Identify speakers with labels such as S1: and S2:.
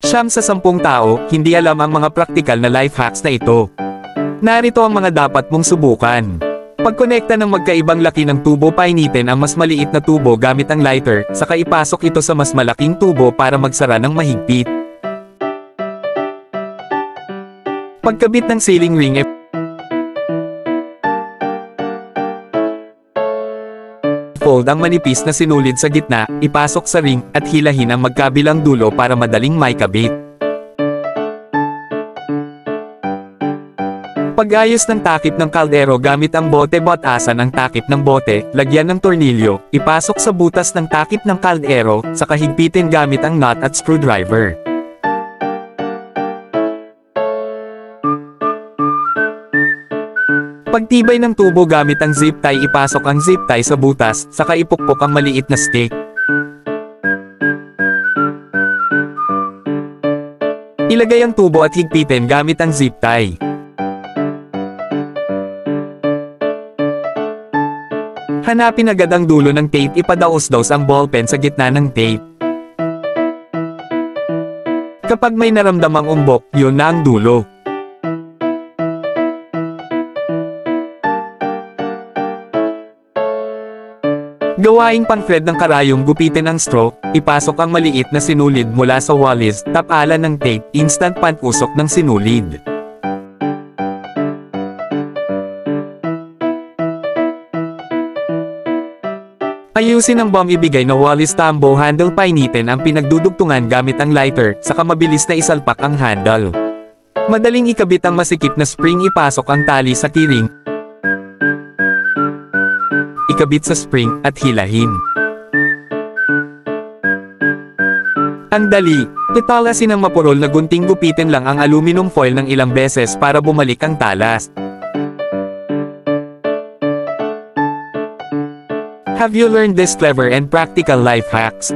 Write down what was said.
S1: 9 sa 10 tao, hindi alam ang mga praktikal na life hacks na ito. Narito ang mga dapat mong subukan. Pagkonekta ng magkaibang laki ng tubo, painitin ang mas maliit na tubo gamit ang lighter, saka ipasok ito sa mas malaking tubo para magsara ng mahigpit. Pagkabit ng ceiling ring, fold ang manipis na sinulid sa gitna, ipasok sa ring, at hilahin ang magkabilang dulo para madaling maikabit. Pag-ayos ng takip ng kaldero gamit ang bote, butasan ang takip ng bote, lagyan ng tornilyo, ipasok sa butas ng takip ng kaldero, saka higpitin gamit ang nut at screwdriver. Pagtibay ng tubo gamit ang zip tie, ipasok ang zip tie sa butas, saka ipukpok ang maliit na stick. Ilagay ang tubo at higpitin gamit ang zip tie. Hanapin agad ang dulo ng tape, ipadaos-daos ang ballpen sa gitna ng tape. Kapag may naramdamang umbok, yun na ang dulo. Gawaing pang-thread ng karayom, gupitin ang straw, ipasok ang maliit na sinulid mula sa wallis, tapalan ng tape, instant pan-usok ng sinulid. Ayusin ang bomb, ibigay na wallis tambo handle, painitin ang pinagdudugtungan gamit ang lighter, saka mabilis na isalpak ang handle. Madaling ikabit ang masikip na spring, ipasok ang tali sa keyring, ikabit sa spring, at hilahin. Ang dali. Pitalasin ang mapurol na gunting, gupitin lang ang aluminum foil ng ilang beses para bumalik ang talas. Have you learned this clever and practical life hacks?